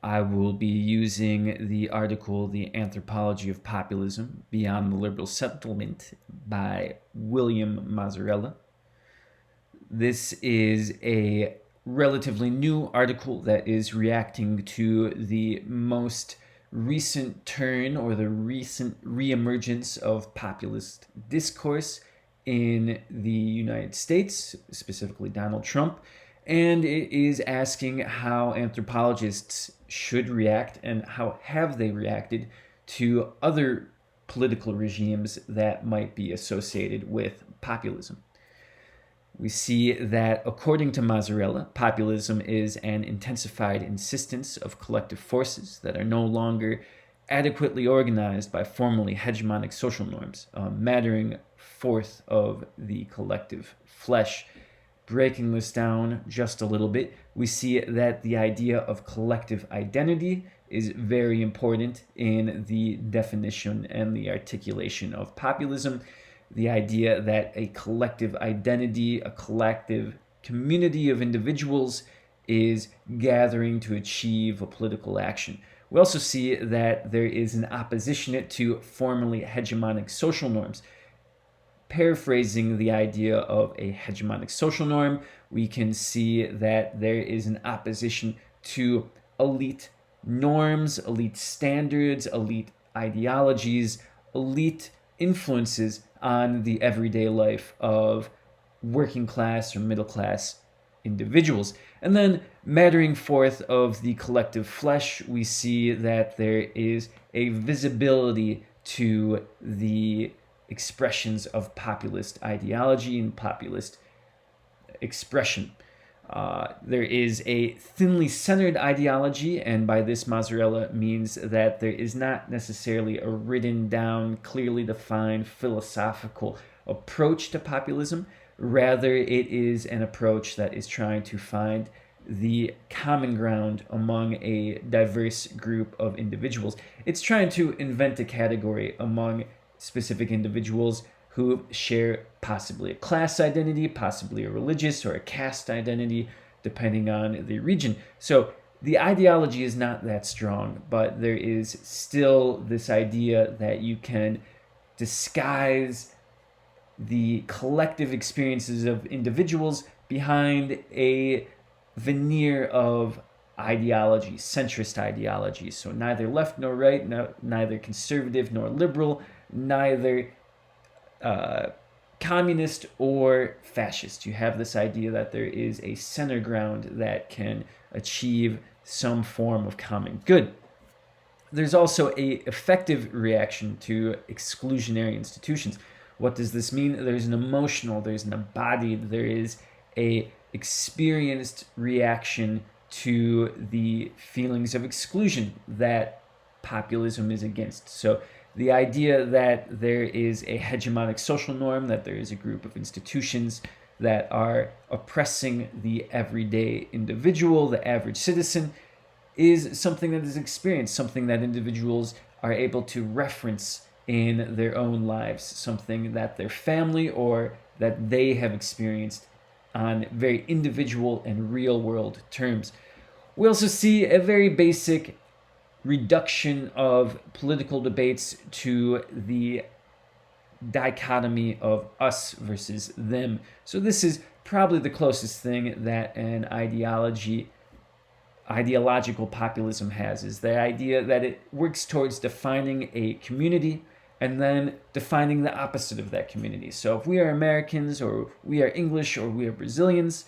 I will be using the article The Anthropology of Populism Beyond the Liberal Settlement by William Mazzarella. This is a relatively new article that is reacting to the most recent turn or the recent reemergence of populist discourse in the United States, specifically Donald Trump, and it is asking how anthropologists should react and how have they reacted to other political regimes that might be associated with populism. We see that, according to Mazzarella, populism is an intensified insistence of collective forces that are no longer adequately organized by formally hegemonic social norms, mattering forth of the collective flesh. Breaking this down just a little bit, we see that the idea of collective identity is very important in the definition and the articulation of populism. The idea that a collective identity, a collective community of individuals is gathering to achieve a political action. We also see that there is an opposition to formally hegemonic social norms. Paraphrasing the idea of a hegemonic social norm, we can see that there is an opposition to elite norms, elite standards, elite ideologies, elite influences on the everyday life of working class or middle class individuals. And then, mattering forth of the collective flesh, we see that there is a visibility to the expressions of populist ideology and populist expression. There is a thinly centered ideology, and by this Mazzarella means that there is not necessarily a written down, clearly defined philosophical approach to populism. Rather, it is an approach that is trying to find the common ground among a diverse group of individuals. It's trying to invent a category among specific individuals who share possibly a class identity, possibly a religious or a caste identity, depending on the region. So the ideology is not that strong, but there is still this idea that you can disguise the collective experiences of individuals behind a veneer of ideology, centrist ideology. So neither left nor right, neither conservative nor liberal, neither communist or fascist. You have this idea that there is a center ground that can achieve some form of common good. There's also a effective reaction to exclusionary institutions. What does this mean? There's an emotional, there's an embodied, there is a experienced reaction to the feelings of exclusion that populism is against. So the idea that there is a hegemonic social norm, that there is a group of institutions that are oppressing the everyday individual, the average citizen, is something that is experienced, something that individuals are able to reference in their own lives, something that their family or that they have experienced on very individual and real world terms. We also see a very basic reduction of political debates to the dichotomy of us versus them. So this is probably the closest thing that an ideological populism has, is the idea that it works towards defining a community and then defining the opposite of that community. So if we are Americans or we are English or we are Brazilians,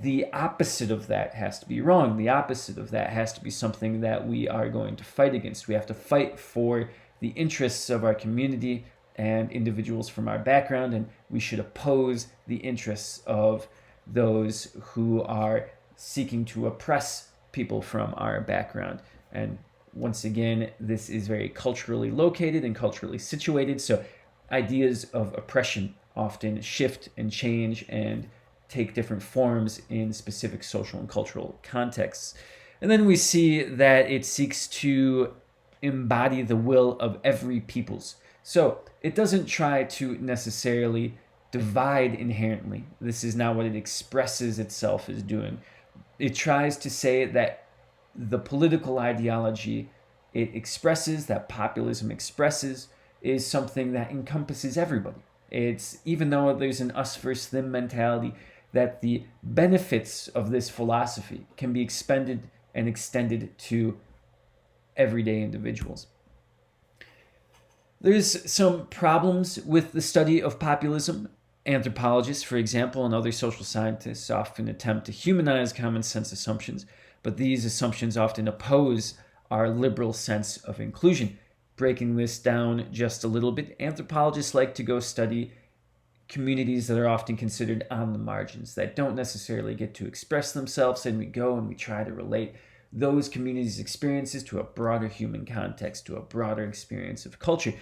the opposite of that has to be wrong. The opposite of that has to be something that we are going to fight against. We have to fight for the interests of our community and individuals from our background, and we should oppose the interests of those who are seeking to oppress people from our background. And once again, this is very culturally located and culturally situated, so ideas of oppression often shift and change and take different forms in specific social and cultural contexts. And then we see that it seeks to embody the will of every peoples. So it doesn't try to necessarily divide inherently. This is not what it expresses itself as doing. It tries to say that the political ideology it expresses, that populism expresses, is something that encompasses everybody. It's even though there's an us versus them mentality, that the benefits of this philosophy can be expended and extended to everyday individuals. There's some problems with the study of populism. Anthropologists, for example, and other social scientists often attempt to humanize common sense assumptions, but these assumptions often oppose our liberal sense of inclusion. Breaking this down just a little bit, anthropologists like to go study communities that are often considered on the margins, that don't necessarily get to express themselves, and we go and we try to relate those communities' experiences to a broader human context, to a broader experience of culture.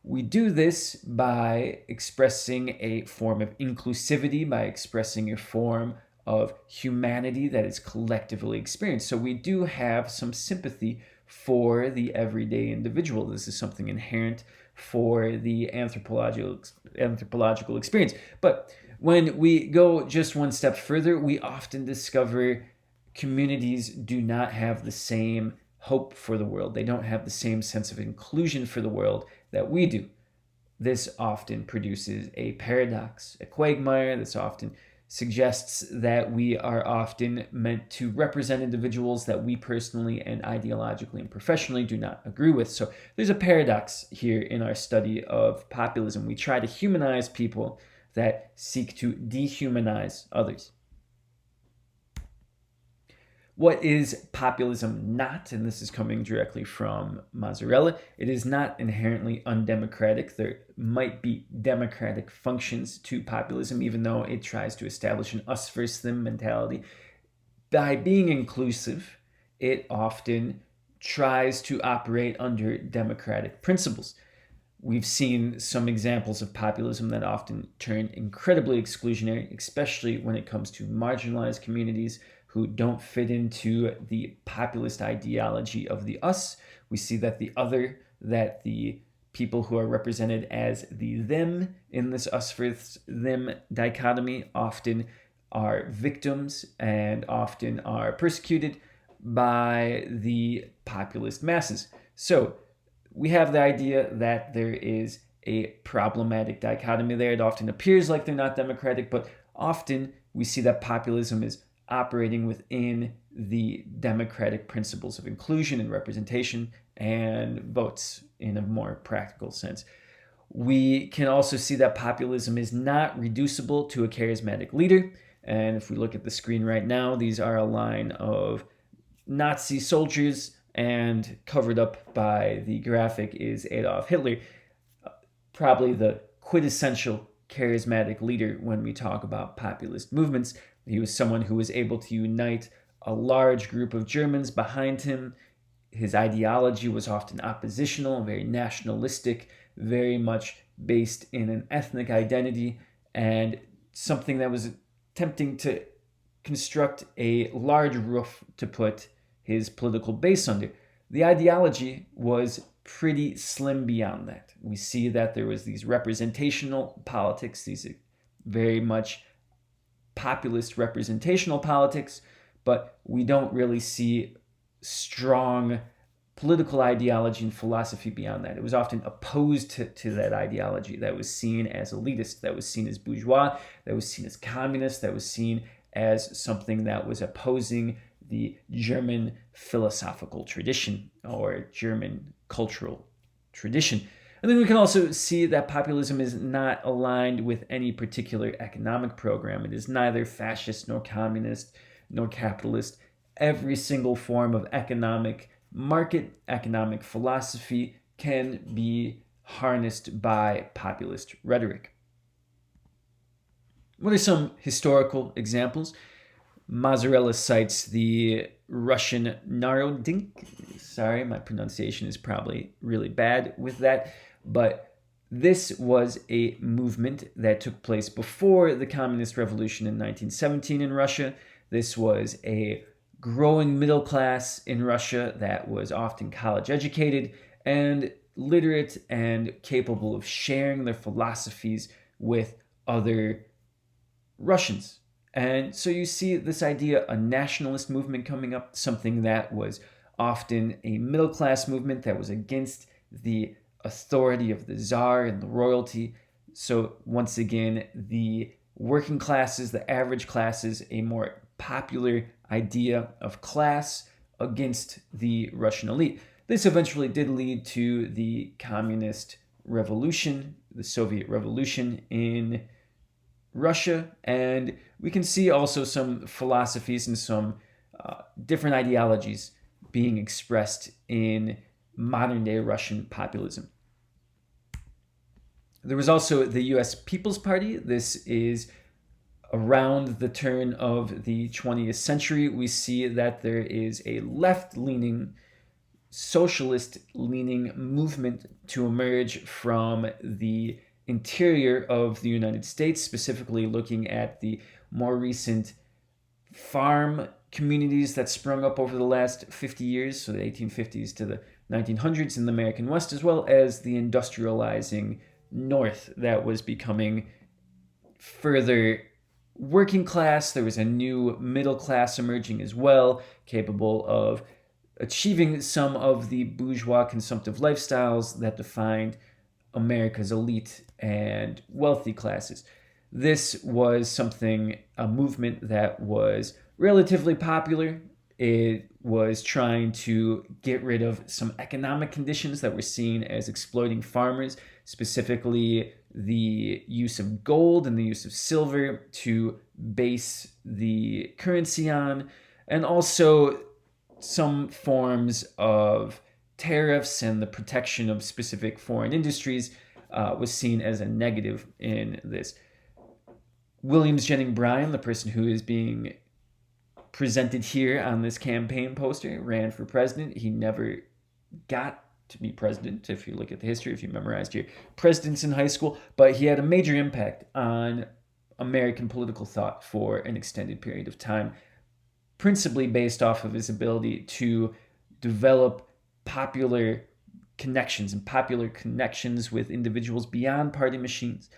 We do this by expressing a form of inclusivity, by expressing a form of humanity that is collectively experienced. So we do have some sympathy for the everyday individual. This is something inherent for the anthropological experience. But when we go just one step further, we often discover communities do not have the same hope for the world. They don't have the same sense of inclusion for the world that we do. This often produces a paradox, a quagmire. This often suggests that we are often meant to represent individuals that we personally and ideologically and professionally do not agree with. So there's a paradox here in our study of populism. We try to humanize people that seek to dehumanize others. What is populism not? And this is coming directly from Mazzarella. It is not inherently undemocratic. There might be democratic functions to populism, even though it tries to establish an us versus them mentality. By being inclusive, it often tries to operate under democratic principles. We've seen some examples of populism that often turn incredibly exclusionary, especially when it comes to marginalized communities who don't fit into the populist ideology of the us. We see that the other, that the people who are represented as the them in this us versus them dichotomy often are victims and often are persecuted by the populist masses. So we have the idea that there is a problematic dichotomy there. It often appears like they're not democratic, but often we see that populism is operating within the democratic principles of inclusion and representation and votes in a more practical sense. We can also see that populism is not reducible to a charismatic leader. And if we look at the screen right now, these are a line of Nazi soldiers, and covered up by the graphic is Adolf Hitler, probably the quintessential charismatic leader when we talk about populist movements. He was someone who was able to unite a large group of Germans behind him. His ideology was often oppositional, very nationalistic, very much based in an ethnic identity, and something that was attempting to construct a large roof to put his political base under. The ideology was pretty slim beyond that. We see that there was these representational politics, these very much populist representational politics, but we don't really see strong political ideology and philosophy beyond that. It was often opposed to that ideology that was seen as elitist, that was seen as bourgeois, that was seen as communist, that was seen as something that was opposing the German philosophical tradition or German cultural tradition. And then we can also see that populism is not aligned with any particular economic program. It is neither fascist nor communist nor capitalist. Every single form of market economic philosophy can be harnessed by populist rhetoric. What are some historical examples? Mazzarella cites the Russian Narodnik. Sorry, my pronunciation is probably really bad with that, but this was a movement that took place before the Communist Revolution in 1917 in Russia. This was a growing middle class in Russia that was often college educated and literate and capable of sharing their philosophies with other Russians. And so you see this idea, a nationalist movement coming up, something that was often a middle class movement that was against the authority of the czar and the royalty. So once again, the working classes, the average classes, a more popular idea of class against the Russian elite. This eventually did lead to the communist revolution, the Soviet revolution in Russia, and we can see also some philosophies and some different ideologies being expressed in modern day Russian populism. There was also the US People's Party. This is around the turn of the 20th century. We see that there is a left leaning, socialist leaning movement to emerge from the interior of the United States, specifically looking at the more recent farm communities that sprung up over the last 50 years, so the 1850s to the 1900s in the American West, as well as the industrializing North that was becoming further working class. There was a new middle class emerging as well, capable of achieving some of the bourgeois consumptive lifestyles that defined America's elite and wealthy classes. This was something, a movement that was relatively popular. It was trying to get rid of some economic conditions that were seen as exploiting farmers, specifically the use of gold and the use of silver to base the currency on, and also some forms of tariffs and the protection of specific foreign industries was seen as a negative in this. Williams Jennings Bryan, the person who is being presented here on this campaign poster, ran for president. He never got to be president, if you look at the history, if you memorized your presidents in high school, but he had a major impact on American political thought for an extended period of time, principally based off of his ability to develop popular connections with individuals beyond party machines,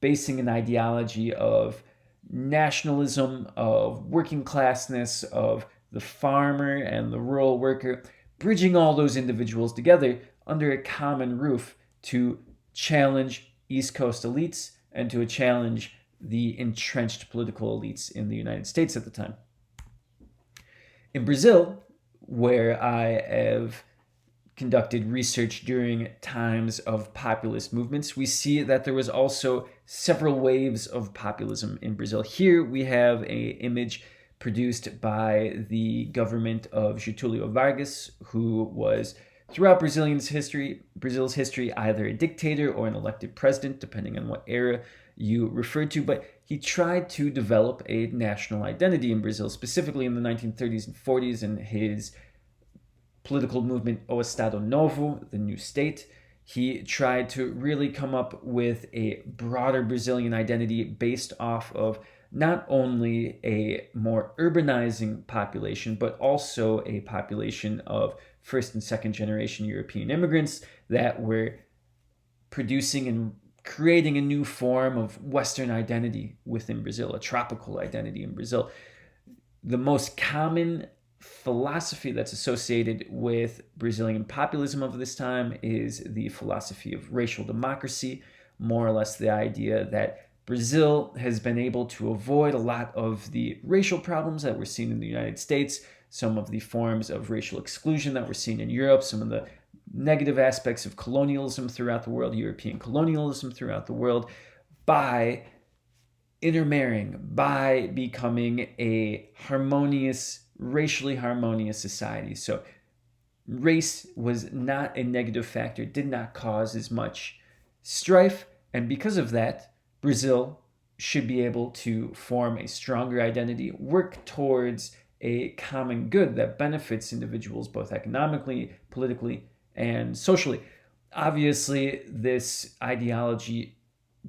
basing an ideology of nationalism, of working classness, of the farmer and the rural worker, bridging all those individuals together under a common roof to challenge East Coast elites and to challenge the entrenched political elites in the United States at the time. In Brazil, where I have conducted research during times of populist movements, we see that there was also several waves of populism in Brazil. Here we have an image produced by the government of Getúlio Vargas, who was throughout Brazil's history, either a dictator or an elected president, depending on what era you referred to, but he tried to develop a national identity in Brazil, specifically in the 1930s and 40s, in his political movement O Estado Novo, the new state. He tried to really come up with a broader Brazilian identity based off of not only a more urbanizing population, but also a population of first and second generation European immigrants that were producing and creating a new form of Western identity within Brazil, a tropical identity in Brazil. The most common philosophy that's associated with Brazilian populism of this time is the philosophy of racial democracy, more or less the idea that Brazil has been able to avoid a lot of the racial problems that were seen in the United States, some of the forms of racial exclusion that were seen in Europe, some of the negative aspects of colonialism throughout the world, European colonialism throughout the world, by intermarrying, by becoming a racially harmonious society. So race was not a negative factor, did not cause as much strife, and because of that, Brazil should be able to form a stronger identity, work towards a common good that benefits individuals both economically, politically, and socially. Obviously, this ideology,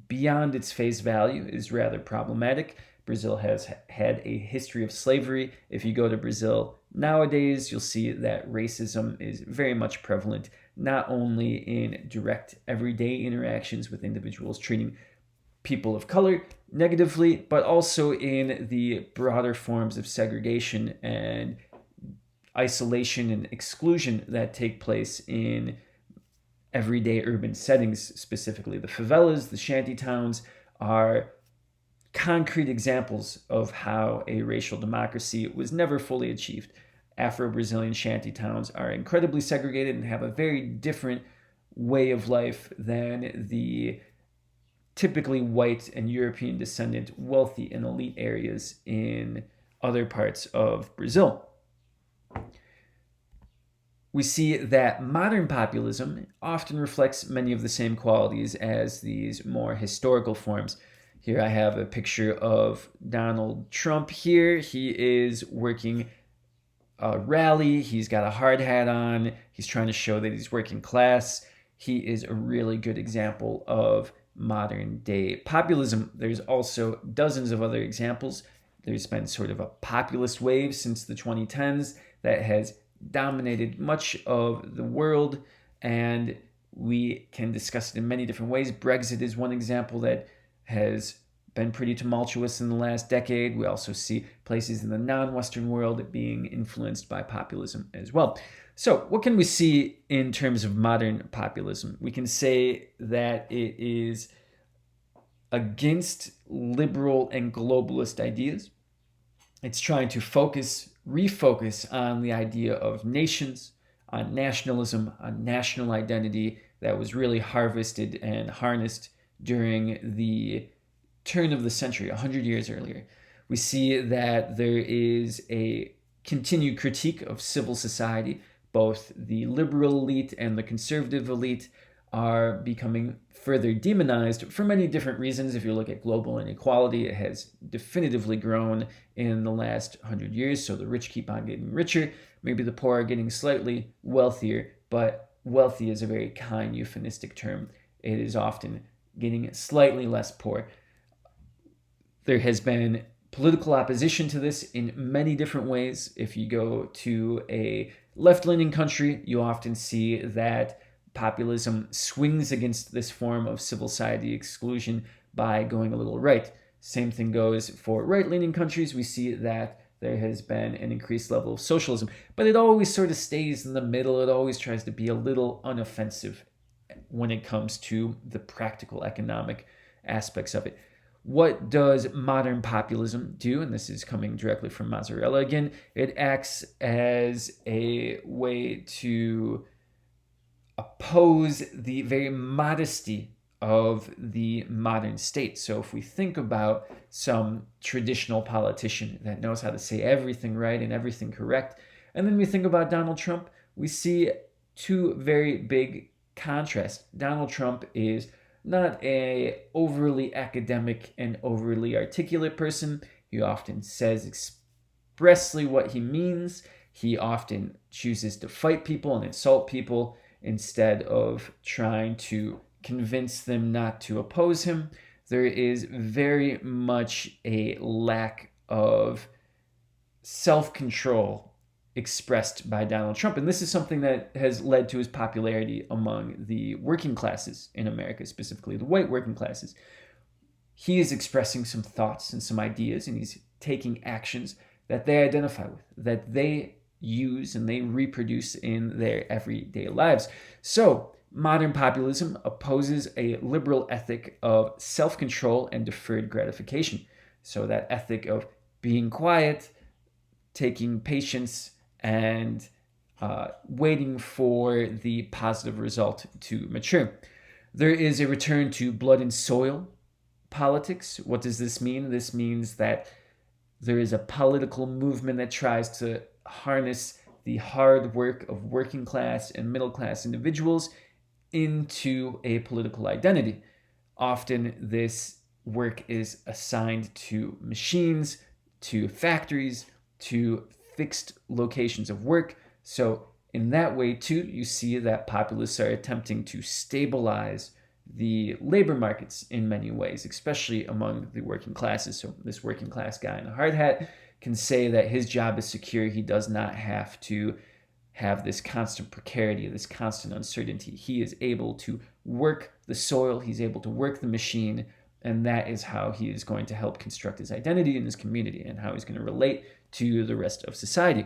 beyond its face value, is rather problematic. Brazil has had a history of slavery. If you go to Brazil nowadays, you'll see that racism is very much prevalent, not only in direct everyday interactions with individuals, treating people of color negatively, but also in the broader forms of segregation and isolation and exclusion that take place in everyday urban settings, specifically the favelas, the shanty towns, are concrete examples of how a racial democracy was never fully achieved. Afro-Brazilian shanty towns are incredibly segregated and have a very different way of life than the typically white and European descendant wealthy and elite areas in other parts of Brazil. We see that modern populism often reflects many of the same qualities as these more historical forms. Here I have a picture of Donald Trump here. He is working a rally. He's got a hard hat on. He's trying to show that he's working class. He is a really good example of modern day populism. There's also dozens of other examples. There's been sort of a populist wave since the 2010s that has dominated much of the world, and we can discuss it in many different ways. Brexit is one example that has been pretty tumultuous in the last decade. We also see places in the non-Western world being influenced by populism as well. So what can we see in terms of modern populism? We can say that it is against liberal and globalist ideas. It's trying to refocus on the idea of nations, on nationalism, on national identity that was really harvested and harnessed during the turn of the century, 100 years earlier. We see that there is a continued critique of civil society. Both the liberal elite and the conservative elite are becoming further demonized for many different reasons. If you look at global inequality, it has definitively grown in the last 100 years. So the rich keep on getting richer. Maybe the poor are getting slightly wealthier, but wealthy is a very kind euphemistic term. It is often getting slightly less poor. There has been political opposition to this in many different ways. If you go to a left-leaning country, you often see that populism swings against this form of civil society exclusion by going a little right. Same thing goes for right-leaning countries. We see that there has been an increased level of socialism, but it always sort of stays in the middle. It always tries to be a little unoffensive when it comes to the practical economic aspects of it. What does modern populism do? And this is coming directly from Mazzarella again. It acts as a way to oppose the very modesty of the modern state. So if we think about some traditional politician that knows how to say everything right and everything correct, and then we think about Donald Trump, we see two very big contrasts. Donald Trump is not a overly academic and overly articulate person. He often says expressly what he means. He often chooses to fight people and insult people instead of trying to convince them not to oppose him. There is very much a lack of self-control expressed by Donald Trump. And this is something that has led to his popularity among the working classes in America, specifically the white working classes. He is expressing some thoughts and some ideas, and he's taking actions that they identify with, that they use and they reproduce in their everyday lives. So modern populism opposes a liberal ethic of self-control and deferred gratification. So that ethic of being quiet, taking patience, and waiting for the positive result to mature. There is a return to blood and soil politics. What does this mean? This means that there is a political movement that tries to harness the hard work of working class and middle class individuals into a political identity. Often this work is assigned to machines, to factories, to fixed locations of work. So in that way too, you see that populists are attempting to stabilize the labor markets in many ways, especially among the working classes. So this working class guy in a hard hat can say that his job is secure. He does not have to have this constant precarity, this constant uncertainty. He is able to work the soil. He's able to work the machine And that is how he is going to help construct his identity in his community and how he's going to relate to the rest of society.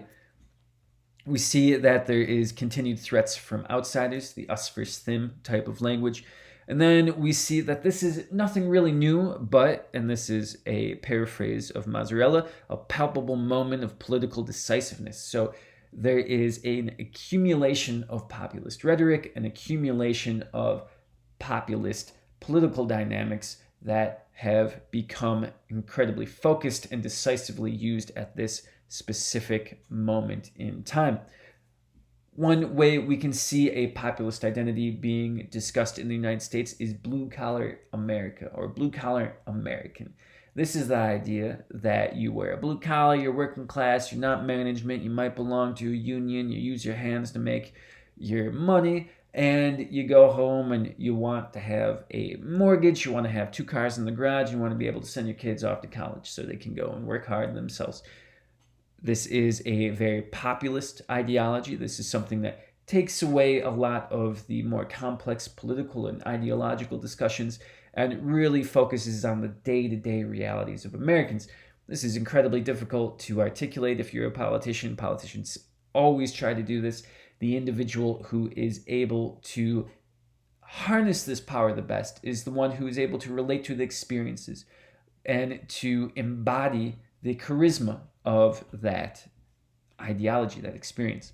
We see that there is continued threats from outsiders, the us versus them type of language. And then we see that this is nothing really new, but, and this is a paraphrase of Mazzarella, a palpable moment of political decisiveness. So there is an accumulation of populist rhetoric, an accumulation of populist political dynamics that have become incredibly focused and decisively used at this specific moment in time. One way we can see a populist identity being discussed in the United States is blue collar America or blue collar American. This is the idea that you wear a blue collar, you're working class, you're not management, you might belong to a union, you use your hands to make your money, and you go home and you want to have a mortgage, you want to have 2 cars in the garage, you want to be able to send your kids off to college so they can go and work hard themselves. This is a very populist ideology. This is something that takes away a lot of the more complex political and ideological discussions and really focuses on the day-to-day realities of Americans. This is incredibly difficult to articulate if you're a politician. Politicians always try to do this. The individual who is able to harness this power the best is the one who is able to relate to the experiences and to embody the charisma of that ideology, that experience.